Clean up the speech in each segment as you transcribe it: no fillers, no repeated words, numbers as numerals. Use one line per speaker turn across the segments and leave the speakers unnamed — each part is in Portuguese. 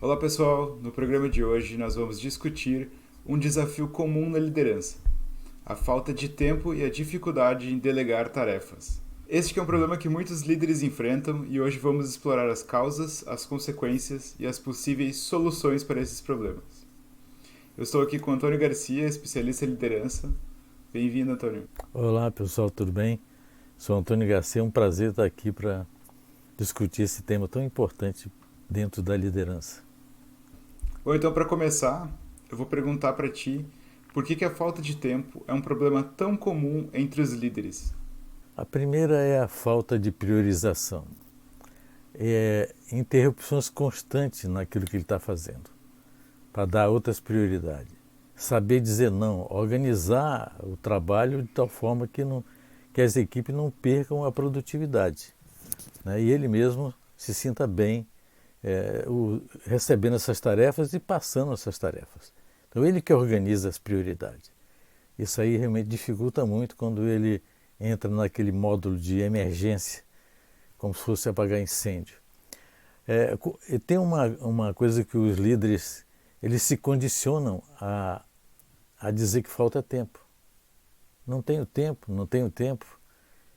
Olá pessoal, no programa de hoje nós vamos discutir um desafio comum na liderança: a falta de tempo e a dificuldade em delegar tarefas. Este que é um problema que muitos líderes enfrentam e hoje vamos explorar as causas, as consequências e as possíveis soluções para esses problemas. Eu estou aqui com Antônio Garcia, especialista em liderança. Bem-vindo, Antônio.
Olá pessoal, tudo bem? Sou Antônio Garcia, é um prazer estar aqui para discutir esse tema tão importante dentro da liderança.
Bom, então para começar, eu vou perguntar para ti por que a falta de tempo é um problema tão comum entre os líderes.
A primeira é a falta de priorização, é interrupções constantes naquilo que ele está fazendo, para dar outras prioridades. Saber dizer não, organizar o trabalho de tal forma que as equipes não percam a produtividade, né? E ele mesmo se sinta bem recebendo essas tarefas e passando essas tarefas. Então ele que organiza as prioridades. Isso aí realmente dificulta muito quando ele entra naquele módulo de emergência, como se fosse apagar incêndio. E tem uma coisa que os líderes eles se condicionam a dizer que falta tempo. Não tenho tempo, não tenho tempo.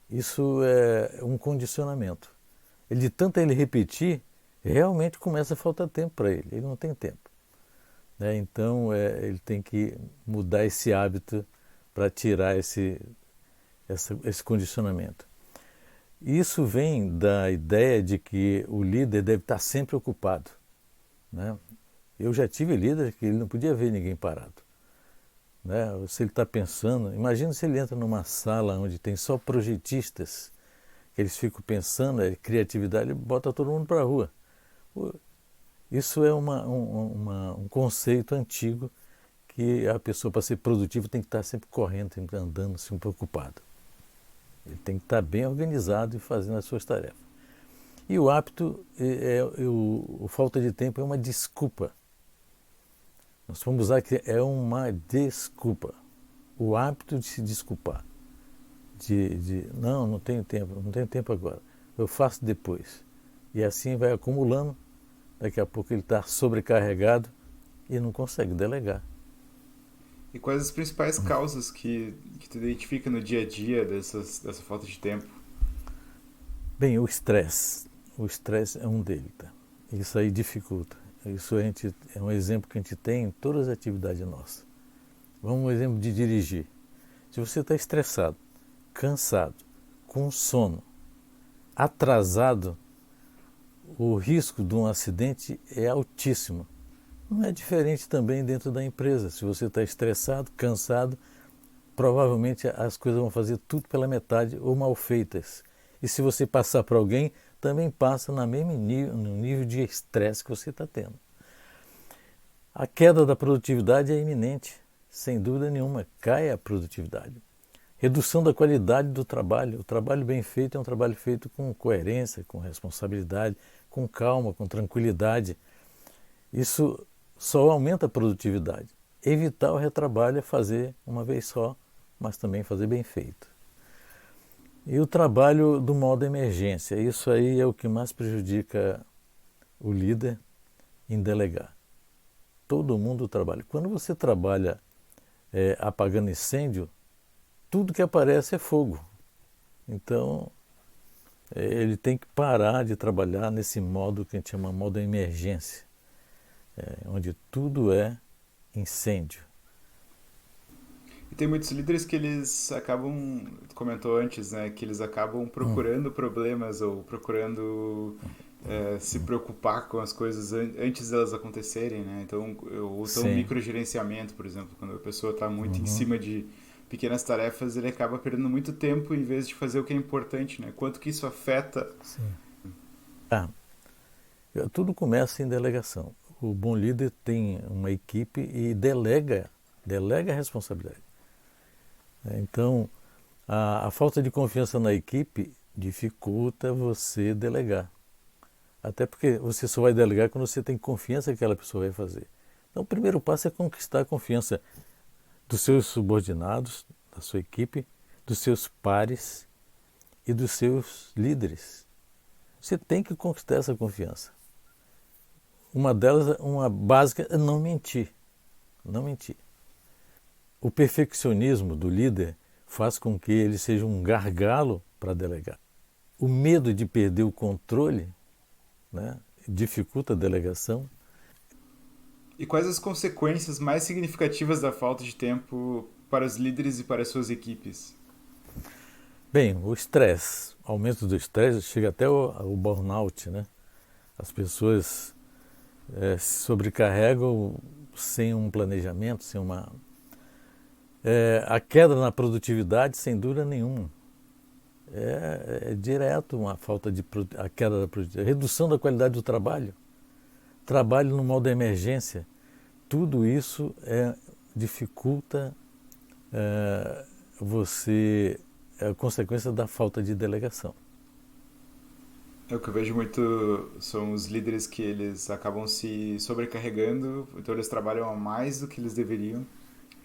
Isso é um condicionamento. De tanto ele repetir, realmente começa a faltar tempo para ele. Ele não tem tempo. Né? Então ele tem que mudar esse hábito para tirar esse condicionamento. Isso vem da ideia de que o líder deve estar sempre ocupado. Né? Eu já tive líder que ele não podia ver ninguém parado. Né? Se ele está pensando, imagina se ele entra numa sala onde tem só projetistas, que eles ficam pensando, criatividade, ele bota todo mundo para a rua. Isso é um conceito antigo que a pessoa, para ser produtiva, tem que estar sempre correndo, sempre andando, sempre preocupado. Ele tem que estar bem organizado e fazendo as suas tarefas. E o hábito, o falta de tempo é uma desculpa. Nós vamos usar que é uma desculpa. O hábito de se desculpar. Não tenho tempo, não tenho tempo agora. Eu faço depois. E assim vai acumulando. Daqui a pouco ele está sobrecarregado e não consegue delegar.
E quais as principais causas que tu identifica no dia a dia dessa falta de tempo?
Bem, o estresse. O estresse é um deles. Tá? Isso aí dificulta. Isso é um exemplo que a gente tem em todas as atividades nossas. Vamos um exemplo de dirigir. Se você está estressado, cansado, com sono, atrasado, o risco de um acidente é altíssimo. Não é diferente também dentro da empresa. Se você está estressado, cansado, provavelmente as coisas vão fazer tudo pela metade ou mal feitas. E se você passar para alguém, também passa no nível de estresse que você está tendo. A queda da produtividade é iminente, sem dúvida nenhuma, cai a produtividade. Redução da qualidade do trabalho. O trabalho bem feito é um trabalho feito com coerência, com responsabilidade, com calma, com tranquilidade. Isso só aumenta a produtividade. Evitar o retrabalho é fazer uma vez só, mas também fazer bem feito. E o trabalho do modo emergência, isso aí é o que mais prejudica o líder em delegar. Todo mundo trabalha. Quando você trabalha apagando incêndio, tudo que aparece é fogo. Então, ele tem que parar de trabalhar nesse modo que a gente chama modo emergência, onde tudo é incêndio.
E tem muitos líderes que eles acabam, tu comentou antes, né, que eles acabam
Hum,
procurando problemas ou procurando se preocupar com as coisas antes delas acontecerem, né? Então,
sim.
microgerenciamento, por exemplo, quando a pessoa está muito em
Uhum,
cima de pequenas tarefas, ele acaba perdendo muito tempo em vez de fazer o que é importante, né? Quanto que isso afeta.
sim. Ah, tudo começa em delegação. O bom líder tem uma equipe e delega a responsabilidade. Então, a falta de confiança na equipe dificulta você delegar. Até porque você só vai delegar quando você tem confiança que aquela pessoa vai fazer. Então, o primeiro passo é conquistar a confiança dos seus subordinados, da sua equipe, dos seus pares e dos seus líderes. Você tem que conquistar essa confiança. Uma delas, uma básica, é não mentir. Não mentir. O perfeccionismo do líder faz com que ele seja um gargalo para delegar. O medo de perder o controle, né, dificulta a delegação.
E quais as consequências mais significativas da falta de tempo para os líderes e para as suas equipes?
Bem, o estresse, aumento do estresse chega até o burnout, né? As pessoas se sobrecarregam sem um planejamento, sem uma... a queda na produtividade, sem dúvida nenhuma. É direto uma falta de a queda da produtividade, redução da qualidade do trabalho, trabalho no modo emergência, tudo isso dificulta você, é a consequência da falta de delegação.
O que eu vejo muito são os líderes que eles acabam se sobrecarregando, então eles trabalham a mais do que eles deveriam.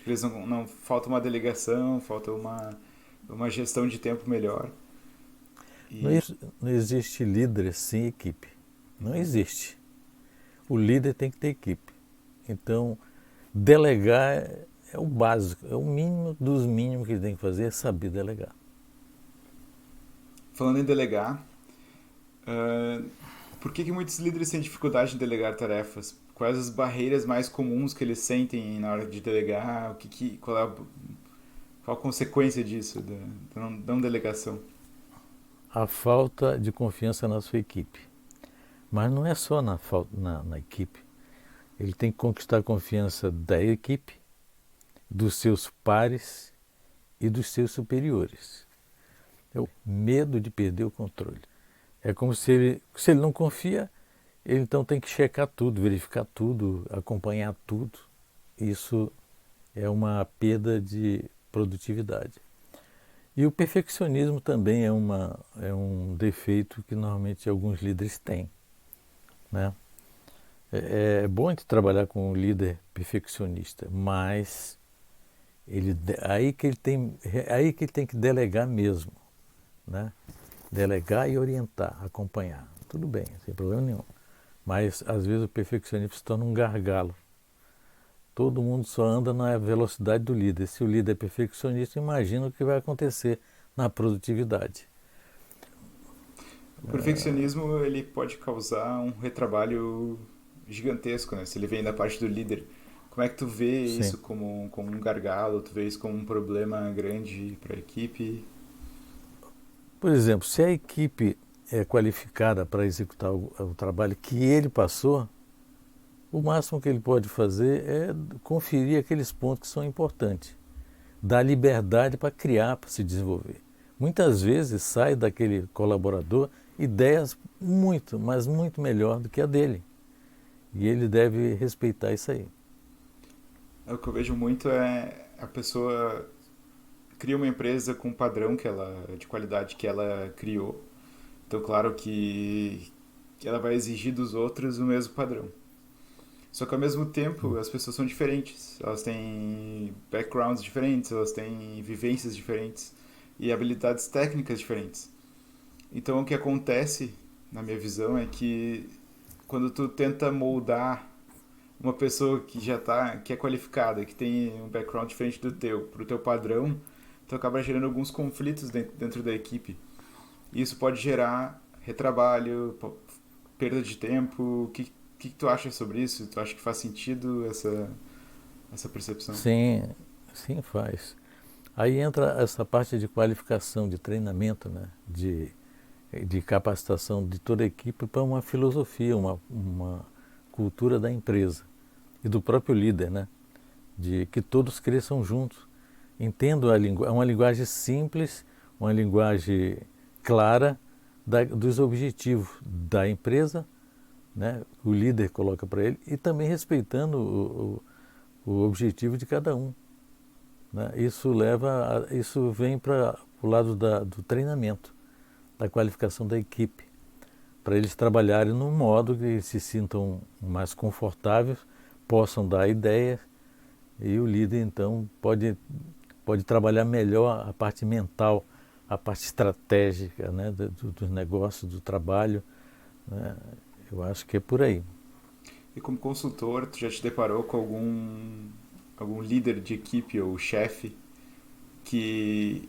Eles não falta uma delegação, falta uma gestão de tempo melhor.
E... Não existe líder sem equipe. Não existe. O líder tem que ter equipe. Então, delegar é o básico, é o mínimo dos mínimos que ele tem que fazer, é saber delegar.
Falando em delegar, por que muitos líderes têm dificuldade em delegar tarefas? Quais as barreiras mais comuns que eles sentem na hora de delegar? Qual a consequência disso, da não delegação?
A falta de confiança na sua equipe. Mas não é só na equipe. Ele tem que conquistar a confiança da equipe, dos seus pares e dos seus superiores. É o medo de perder o controle. É como se ele não confia, ele então tem que checar tudo, verificar tudo, acompanhar tudo. Isso é uma perda de produtividade. E o perfeccionismo também é um defeito que normalmente alguns líderes têm, né? É bom a gente trabalhar com um líder perfeccionista, mas aí que ele tem que delegar mesmo, né? Delegar e orientar, acompanhar. Tudo bem, sem problema nenhum. Mas às vezes o perfeccionismo se torna um gargalo. Todo mundo só anda na velocidade do líder. Se o líder é perfeccionista, imagina o que vai acontecer na produtividade.
O perfeccionismo ele pode causar um retrabalho gigantesco, né? Se ele vem da parte do líder. Como é que tu vê isso como um gargalo? Tu vê isso como um problema grande para a equipe?
Por exemplo, se a equipe é qualificada para executar o trabalho que ele passou, o máximo que ele pode fazer é conferir aqueles pontos que são importantes, dar liberdade para criar, para se desenvolver. Muitas vezes sai daquele colaborador ideias muito, mas muito melhor do que a dele. E ele deve respeitar isso aí.
O que eu vejo muito é a pessoa cria uma empresa com um padrão de qualidade que ela criou. Então, claro que ela vai exigir dos outros o mesmo padrão. Só que ao mesmo tempo as pessoas são diferentes, elas têm backgrounds diferentes, elas têm vivências diferentes e habilidades técnicas diferentes. Então o que acontece, na minha visão, é que quando tu tenta moldar uma pessoa que é qualificada, que tem um background diferente do teu, pro teu padrão, tu acaba gerando alguns conflitos dentro da equipe. E isso pode gerar retrabalho, perda de tempo. O que tu acha sobre isso? Tu acha que faz sentido essa percepção?
Sim, sim, faz. Aí entra essa parte de qualificação, de treinamento, né? de capacitação de toda a equipe para uma filosofia, uma cultura da empresa e do próprio líder, né? De que todos cresçam juntos, entendam uma linguagem simples, uma linguagem clara dos objetivos da empresa, né? O líder coloca para ele, e também respeitando o objetivo de cada um, né? Isso vem para o lado do treinamento, da qualificação da equipe, para eles trabalharem num modo que se sintam mais confortáveis, possam dar ideias, e o líder então pode trabalhar melhor a parte mental, a parte estratégica, né, dos negócios, do trabalho, né? Eu acho que é por aí.
E como consultor, tu já te deparou com algum líder de equipe ou chefe que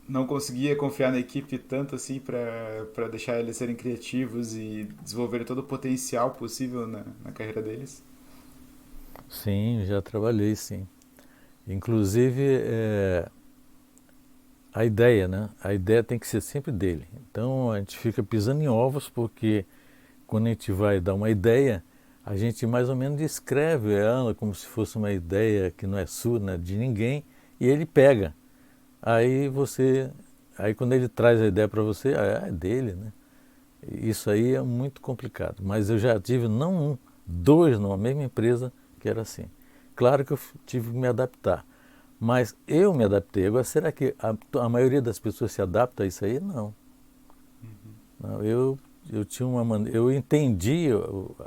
não conseguia confiar na equipe tanto assim para deixar eles serem criativos e desenvolverem todo o potencial possível na carreira deles?
Sim, já trabalhei, sim. Inclusive, a ideia, né? A ideia tem que ser sempre dele. Então a gente fica pisando em ovos porque quando a gente vai dar uma ideia, a gente mais ou menos descreve ela como se fosse uma ideia que não é sua, não é de ninguém, e ele pega. Aí você, aí quando ele traz a ideia para você, é dele, né? Isso aí é muito complicado. Mas eu já tive não um, dois numa mesma empresa que era assim. Claro que eu tive que me adaptar. Mas eu me adaptei. Agora, será que a maioria das pessoas se adapta a isso aí? Não. Não, eu tinha uma maneira, eu entendi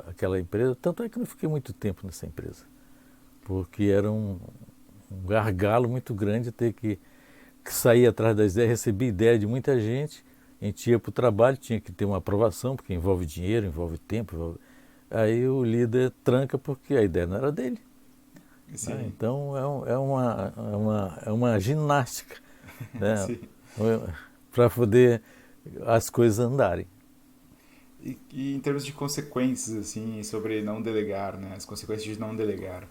aquela empresa, tanto é que eu não fiquei muito tempo nessa empresa, porque era um gargalo muito grande ter que sair atrás das ideias, receber ideia de muita gente, a gente ia para o trabalho, tinha que ter uma aprovação, porque envolve dinheiro, envolve tempo, aí o líder tranca porque a ideia não era dele. Né?
Sim,
Então é uma ginástica, né?
sim.
Para poder as coisas andarem.
E em termos de consequências, assim, sobre não delegar, né? As consequências de não delegar.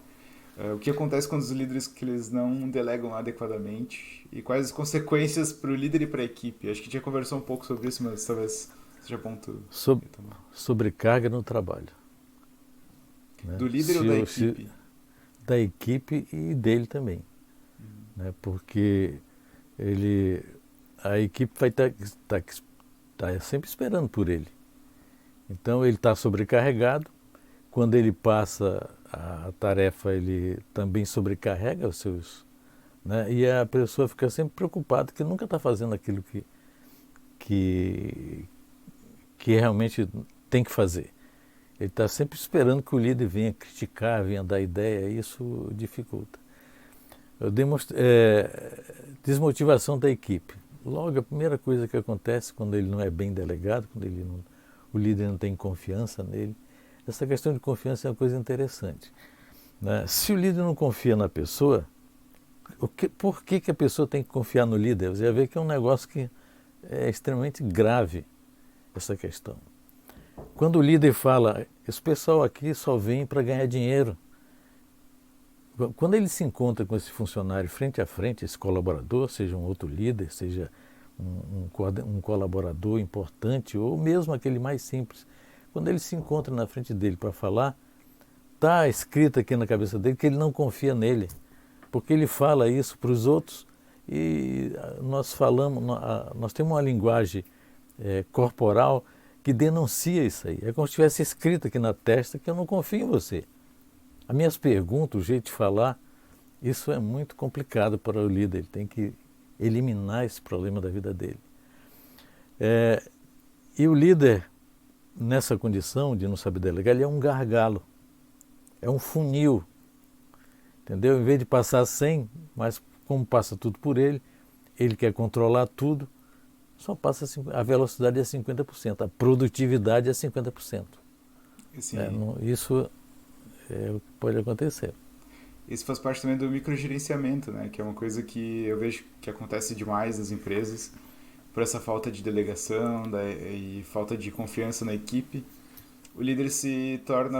O que acontece com os líderes que eles não delegam adequadamente? E quais as consequências para o líder e para a equipe? Acho que a gente já conversou um pouco sobre isso, mas talvez seja bom tu
Sob,
retomar.
Sobrecarga no trabalho. Né?
Do líder ou da equipe?
Da equipe e dele também. Né? Porque a equipe vai tá sempre esperando por ele. Então ele está sobrecarregado. Quando ele passa a tarefa, ele também sobrecarrega os seus. Né? E a pessoa fica sempre preocupada que nunca está fazendo aquilo que, que realmente tem que fazer. Ele está sempre esperando que o líder venha criticar, venha dar ideia, e isso dificulta. Desmotivação da equipe. Logo, a primeira coisa que acontece quando ele não é bem delegado, quando o líder não tem confiança nele, essa questão de confiança é uma coisa interessante. Né? Se o líder não confia na pessoa, por que a pessoa tem que confiar no líder? Você vai ver que é um negócio que é extremamente grave, essa questão. Quando o líder fala, esse pessoal aqui só vem para ganhar dinheiro. Quando ele se encontra com esse funcionário frente a frente, esse colaborador, seja um outro líder, seja um colaborador importante, ou mesmo aquele mais simples, quando ele se encontra na frente dele para falar, está escrito aqui na cabeça dele que ele não confia nele, porque ele fala isso para os outros e nós temos uma linguagem corporal que denuncia isso aí. É como se tivesse escrito aqui na testa que eu não confio em você. As minhas perguntas, o jeito de falar, isso é muito complicado para o líder. Ele tem que eliminar esse problema da vida dele. E o líder, nessa condição de não saber delegar, ele é um gargalo, é um funil, entendeu? Em vez de passar 100, mas como passa tudo por ele quer controlar tudo, só passa a velocidade é 50%, a produtividade é 50%.
Sim.
Isso é o que pode acontecer.
Isso faz parte também do microgerenciamento, né? Que é uma coisa que eu vejo que acontece demais nas empresas, por essa falta de delegação e falta de confiança na equipe. O líder se torna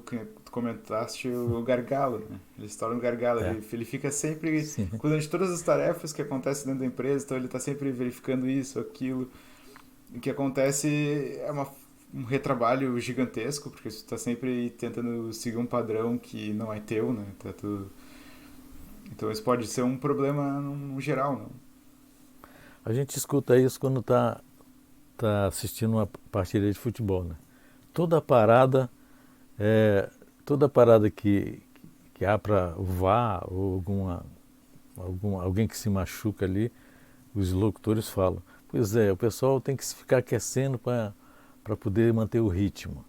que tu comentaste, o gargalo, né? Ele se torna um gargalo,
É,
ele fica sempre
sim.
cuidando de todas as tarefas que acontecem dentro da empresa, então ele está sempre verificando isso, aquilo. O que acontece é um retrabalho gigantesco, porque você está sempre tentando seguir um padrão que não é teu, né? Então isso pode ser um problema no geral, não?
A gente escuta isso quando tá assistindo uma partida de futebol, né? Toda parada, toda parada que há para o VAR ou alguém que se machuca ali, os locutores falam, pois é, o pessoal tem que ficar aquecendo para poder manter o ritmo.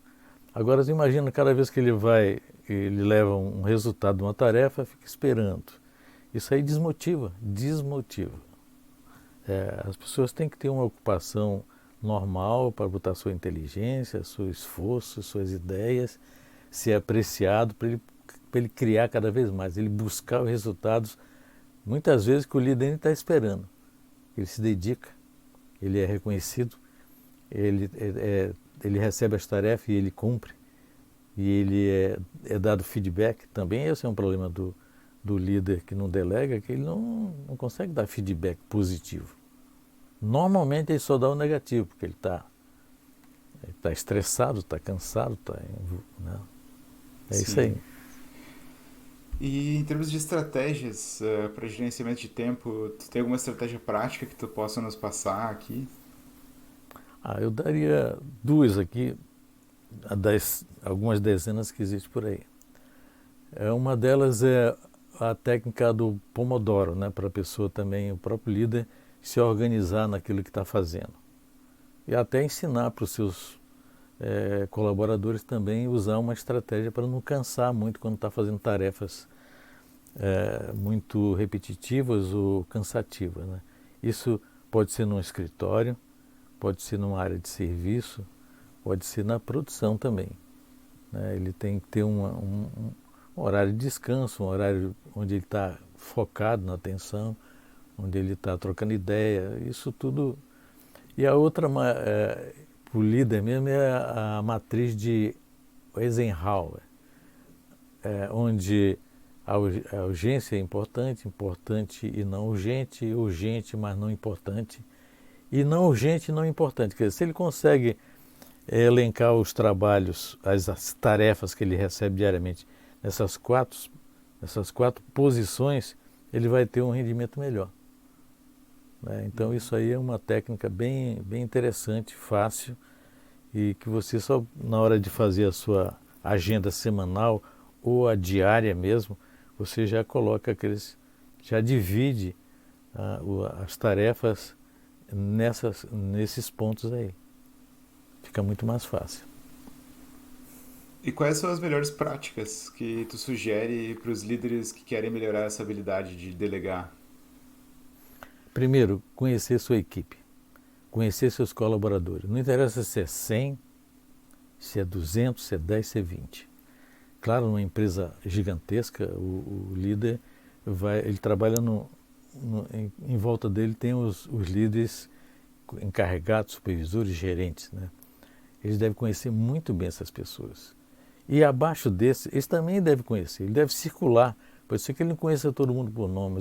Agora você imagina cada vez que ele leva um resultado de uma tarefa, fica esperando. Isso aí desmotiva. As pessoas têm que ter uma ocupação normal para botar sua inteligência, seu esforço, suas ideias, ser apreciado, para ele criar cada vez mais, ele buscar os resultados, muitas vezes que o líder nem está esperando. Ele se dedica, ele é reconhecido, ele recebe as tarefas e ele cumpre, e ele é dado feedback. Também esse é um problema do líder que não delega, que ele não consegue dar feedback positivo. Normalmente ele só dá o negativo, porque ele está estressado, está cansado, né? É
Sim.
isso aí.
E em termos de estratégias para gerenciamento de tempo, tu tem alguma estratégia prática que tu possa nos passar aqui?
Eu daria duas aqui, algumas dezenas que existem por aí. Uma delas é a técnica do Pomodoro, né, para a pessoa também, o próprio líder, se organizar naquilo que está fazendo. E até ensinar para os seus colaboradores também usar uma estratégia para não cansar muito quando está fazendo tarefas muito repetitivas ou cansativas, né? Isso pode ser num escritório, pode ser numa área de serviço, pode ser na produção também, né? Ele tem que ter um horário de descanso, um horário onde ele está focado na atenção, onde ele está trocando ideia, isso tudo. E a outra, para o líder mesmo, é a matriz de Eisenhower, onde a urgência é importante, importante e não urgente, urgente mas não importante, e não urgente e não importante. Quer dizer, se ele consegue elencar os trabalhos, as tarefas que ele recebe diariamente nessas quatro posições, ele vai ter um rendimento melhor, né? Então isso aí é uma técnica bem interessante, fácil, e que você só na hora de fazer a sua agenda semanal ou a diária mesmo, você já coloca já divide as tarefas nesses pontos aí. Fica muito mais fácil.
E quais são as melhores práticas que tu sugere para os líderes que querem melhorar essa habilidade de delegar?
Primeiro, conhecer sua equipe, conhecer seus colaboradores. Não interessa se é 100, se é 200, se é 10, se é 20. Claro, numa empresa gigantesca, o líder ele trabalha em volta dele tem os líderes encarregados, supervisores, gerentes, né? Eles devem conhecer muito bem essas pessoas. E abaixo desse, eles também devem conhecer, ele deve circular. Pode ser que ele não conheça todo mundo por nome,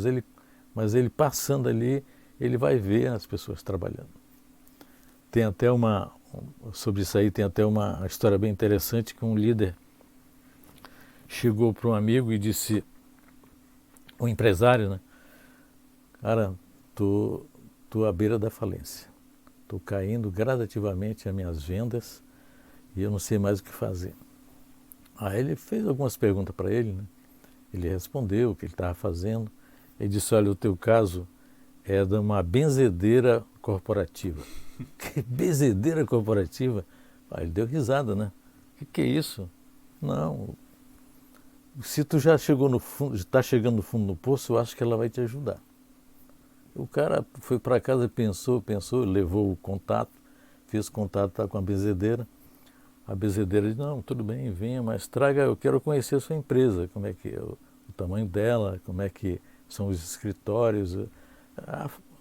mas ele passando ali, ele vai ver as pessoas trabalhando. Tem até sobre isso aí, tem até uma história bem interessante que um líder chegou para um amigo e disse, um empresário, né? Cara, tô à beira da falência. Estou caindo gradativamente as minhas vendas e eu não sei mais o que fazer. Aí ele fez algumas perguntas para ele, né? Ele respondeu o que ele estava fazendo. Ele disse, olha, o teu caso é de uma benzedeira corporativa. Que benzedeira corporativa? Ele deu risada, né? O que é isso? Não, se tu já chegou no fundo, está chegando no fundo do poço, eu acho que ela vai te ajudar. O cara foi para casa, pensou, levou o contato, fez contato, tá com a benzedeira. A benzedeira disse, não, tudo bem, venha, mas traga, eu quero conhecer a sua empresa, como é que é o tamanho dela, como é que são os escritórios,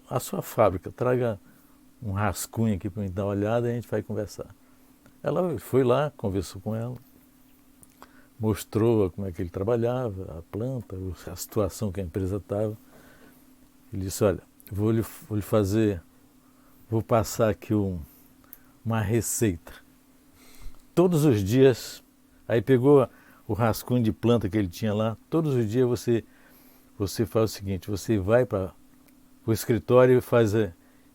a sua fábrica, traga um rascunho aqui para me dar uma olhada e a gente vai conversar. Ela foi lá, conversou com ela, mostrou como é que ele trabalhava, a planta, a situação que a empresa estava. Ele disse, olha, vou passar aqui uma receita. Todos os dias, aí pegou o rascunho de planta que ele tinha lá, todos os dias você faz o seguinte, você vai para o escritório e faz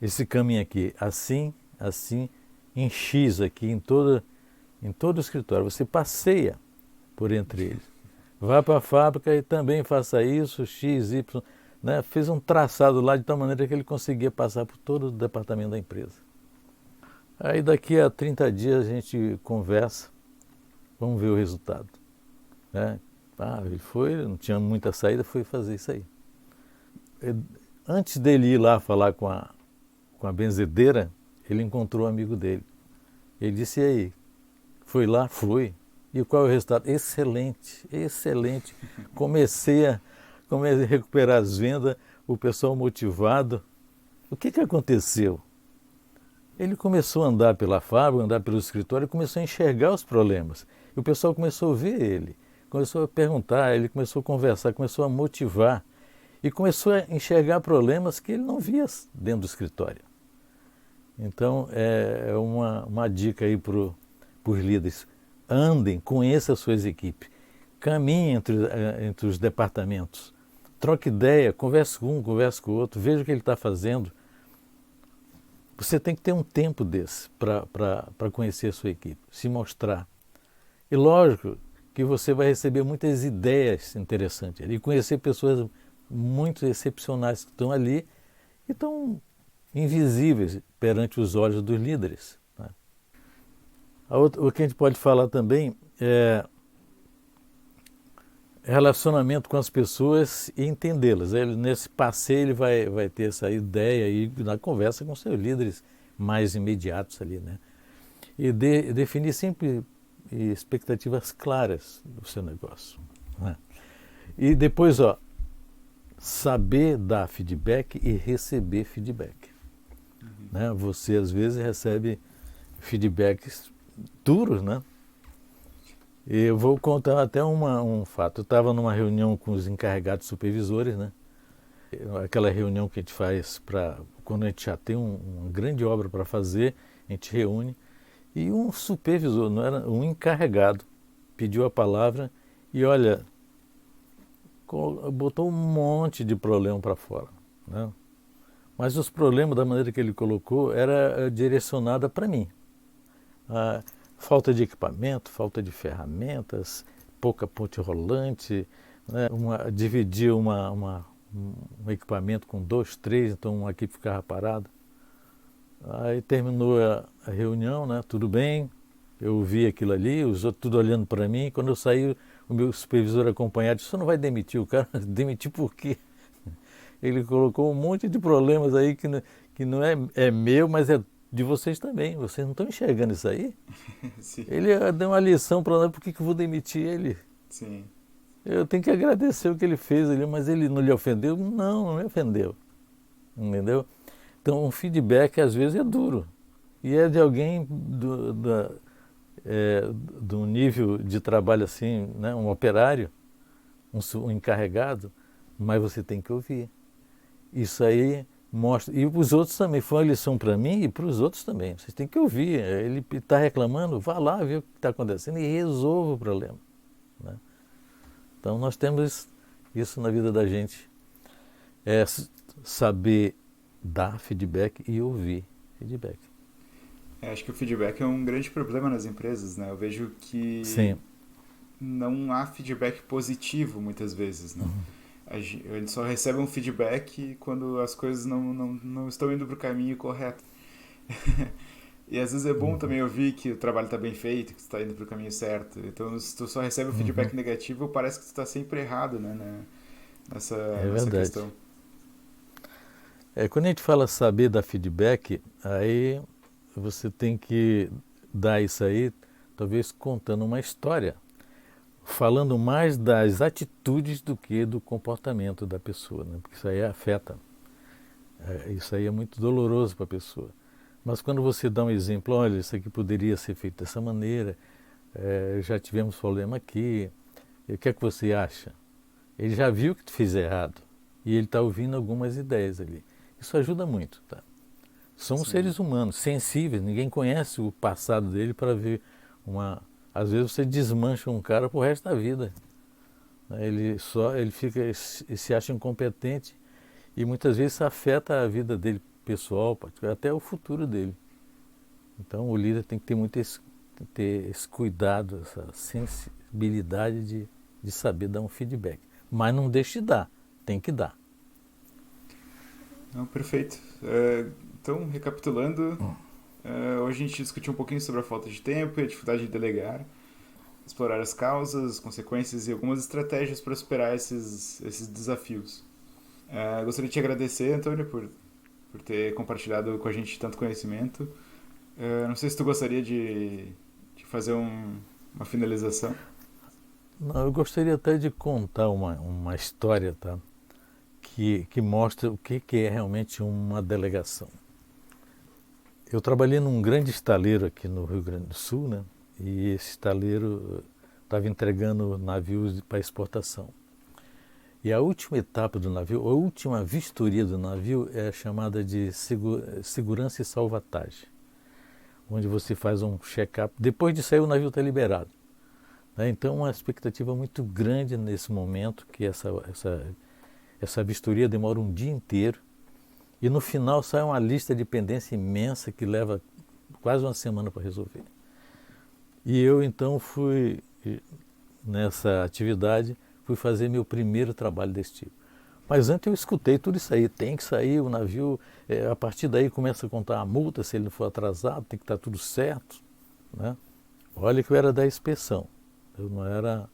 esse caminho aqui, assim, em X aqui, em todo o escritório. Você passeia por entre eles. Vá para a fábrica e também faça isso, X, Y, né? Fez um traçado lá de tal maneira que ele conseguia passar por todo o departamento da empresa. Aí daqui a 30 dias a gente conversa, vamos ver o resultado, né? Ele foi, não tinha muita saída, foi fazer isso aí. Antes dele ir lá falar com a benzedeira, ele encontrou um amigo dele. Ele disse, e aí, foi lá? Foi. E qual é o resultado? Excelente, excelente. Comecei a recuperar as vendas, o pessoal motivado. O que aconteceu? Ele começou a andar pela fábrica, andar pelo escritório e começou a enxergar os problemas. E o pessoal começou a ver ele, começou a perguntar, ele começou a conversar, começou a motivar e começou a enxergar problemas que ele não via dentro do escritório. Então, é uma dica aí para os líderes. Andem, conheçam as suas equipes, caminhem entre os departamentos, troque ideia, converse com um, converse com o outro, veja o que ele está fazendo. Você tem que ter um tempo desse para conhecer a sua equipe, se mostrar. E lógico que você vai receber muitas ideias interessantes e conhecer pessoas muito excepcionais que estão ali e estão invisíveis perante os olhos dos líderes. Né? O que a gente pode falar também é relacionamento com as pessoas e entendê-las. Nesse passeio ele vai ter essa ideia e na conversa com seus líderes mais imediatos ali, né? E definir sempre expectativas claras do seu negócio. Né? E depois, saber dar feedback e receber feedback. Né? Você às vezes recebe feedbacks duros, né? E eu vou contar até um fato. Eu estava numa reunião com os encarregados supervisores, né? Aquela reunião que a gente faz quando a gente já tem uma grande obra para fazer, a gente reúne. E um supervisor, não era um encarregado, pediu a palavra e, olha, botou um monte de problema para fora. Né? Mas os problemas, da maneira que ele colocou, era direcionada para mim. Falta de equipamento, falta de ferramentas, pouca ponte rolante, né? Dividir um equipamento com 2, 3, então uma equipe ficava parada. Aí terminou a reunião, né? Tudo bem, eu vi aquilo ali, os outros tudo olhando para mim. Quando eu saí, o meu supervisor acompanhado disse: "Você não vai demitir o cara?" Demitir por quê? Ele colocou um monte de problemas aí que não é meu, mas é de vocês também. Vocês não estão enxergando isso aí?
Sim.
Ele deu uma lição para nós, por que eu vou demitir ele?
Sim.
Eu tenho que agradecer o que ele fez ali, mas ele não lhe ofendeu? Não me ofendeu. Entendeu? Então, um feedback às vezes é duro. E é de alguém do nível de trabalho assim, né? Um operário, um encarregado, mas você tem que ouvir. Isso aí mostra. E os outros também. Foi uma lição para mim e para os outros também. Vocês têm que ouvir. Ele está reclamando, vá lá ver o que está acontecendo e resolva o problema. Né? Então nós temos isso na vida da gente. É saber dar feedback e ouvir feedback.
Acho que o feedback é um grande problema nas empresas, né? Eu vejo que
Sim.
não há feedback positivo muitas vezes, né? A gente só recebe um feedback quando as coisas não estão indo para o caminho correto. E às vezes é bom também ouvir que o trabalho está bem feito, que tu está indo para o caminho certo. Então, se tu só recebe um feedback negativo, parece que tu está sempre errado, né? Nessa questão.
Quando a gente fala saber dar feedback, aí você tem que dar isso aí, talvez contando uma história, falando mais das atitudes do que do comportamento da pessoa, né? Porque isso aí afeta. Isso aí é muito doloroso para a pessoa. Mas quando você dá um exemplo, olha, isso aqui poderia ser feito dessa maneira, já tivemos problema aqui, o que é que você acha? Ele já viu que tu fez errado e ele está ouvindo algumas ideias ali. Isso ajuda muito, tá? Somos seres humanos, sensíveis, ninguém conhece o passado dele para ver Às vezes você desmancha um cara pro resto da vida. Ele se acha incompetente e muitas vezes isso afeta a vida dele pessoal, até o futuro dele. Então o líder tem que ter esse cuidado, essa sensibilidade de saber dar um feedback. Mas não deixe de dar, tem que dar.
Não, perfeito. Então, recapitulando, hoje a gente discutiu um pouquinho sobre a falta de tempo e a dificuldade de delegar, explorar as causas, as consequências e algumas estratégias para superar esses desafios. Gostaria de te agradecer, Antônio, por ter compartilhado com a gente tanto conhecimento. Não sei se tu gostaria de fazer Uma finalização?
Não, eu gostaria até de contar uma história, tá? Que mostra o que é realmente uma delegação. Eu trabalhei num grande estaleiro aqui no Rio Grande do Sul, né? E esse estaleiro estava entregando navios para exportação. E a última etapa do navio, a última vistoria do navio é chamada de segurança e salvatagem, onde você faz um check-up. Depois de sair, o navio está liberado. Né? Então, uma expectativa muito grande nesse momento, que essa vistoria demora um dia inteiro. E no final sai uma lista de pendência imensa que leva quase uma semana para resolver. E eu então fui, nessa atividade, fui fazer meu primeiro trabalho desse tipo. Mas antes eu escutei tudo isso aí, tem que sair o navio, a partir daí começa a contar a multa se ele não for atrasado, tem que estar tudo certo. Né? Olha que eu era da inspeção, eu não era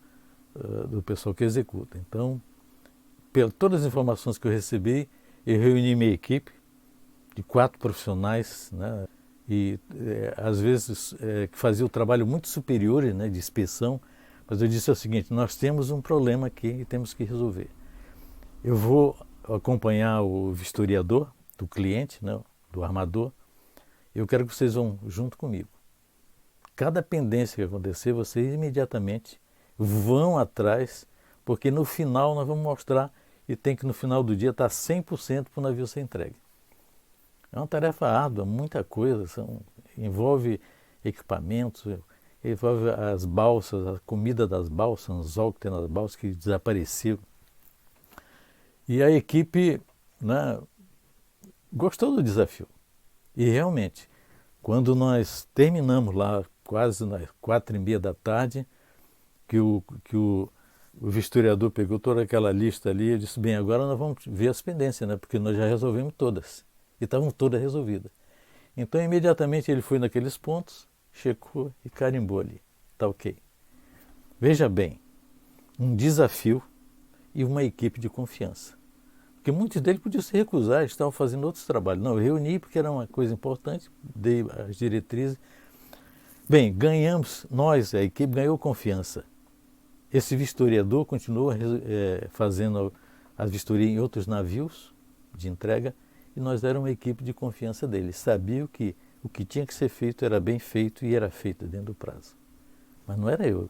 do pessoal que executa. Então, todas as informações que eu recebi, eu reuni minha equipe de 4 profissionais, né? E às vezes que fazia o trabalho muito superior, né, de inspeção, mas eu disse o seguinte: nós temos um problema aqui e temos que resolver. Eu vou acompanhar o vistoriador do cliente, né, do armador. Eu quero que vocês vão junto comigo. Cada pendência que acontecer, vocês imediatamente vão atrás, porque no final nós vamos mostrar e tem que no final do dia estar 100% para o navio ser entregue. É uma tarefa árdua, muita coisa, envolve equipamentos, envolve as balsas, a comida das balsas, o anzol que tem nas balsas que desapareceu. E a equipe, né, gostou do desafio. E realmente, quando nós terminamos lá, quase nas 4h30 da tarde, que o vistoriador pegou toda aquela lista ali, eu disse: bem, agora nós vamos ver as pendências, né, porque nós já resolvemos todas. E estavam todas resolvidas. Então, imediatamente ele foi naqueles pontos, checou e carimbou ali. Está ok. Veja bem, um desafio e uma equipe de confiança. Porque muitos deles podiam se recusar, estavam fazendo outros trabalhos. Não, eu reuni porque era uma coisa importante, dei as diretrizes. Bem, ganhamos, nós, a equipe, ganhou confiança. Esse vistoriador continuou fazendo as vistorias em outros navios de entrega, e nós éramos uma equipe de confiança dele. Sabia que o que tinha que ser feito era bem feito e era feito dentro do prazo. Mas não era eu,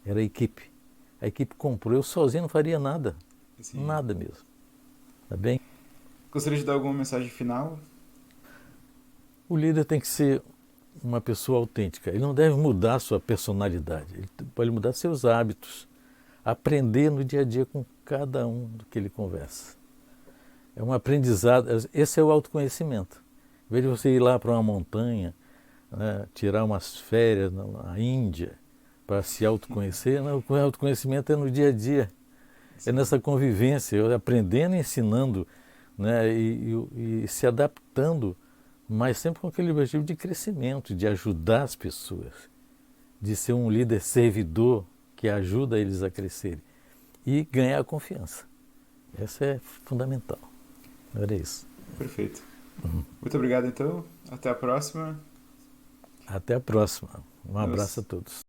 era a equipe. A equipe comprou, eu sozinho não faria nada. Sim. Nada mesmo. Tá bem?
Gostaria de dar alguma mensagem final?
O líder tem que ser uma pessoa autêntica. Ele não deve mudar a sua personalidade. Ele pode mudar seus hábitos. Aprender no dia a dia com cada um do que ele conversa. É um aprendizado, esse é o autoconhecimento. Em vez de você ir lá para uma montanha, né, tirar umas férias na Índia para se autoconhecer, não, o autoconhecimento é no dia a dia, é nessa convivência, aprendendo e ensinando, né, e se adaptando, mas sempre com aquele objetivo de crescimento, de ajudar as pessoas, de ser um líder servidor que ajuda eles a crescerem e ganhar a confiança. Essa é fundamental. Era isso.
Perfeito. Muito obrigado, então. Até a próxima.
Até a próxima. Um abraço a todos.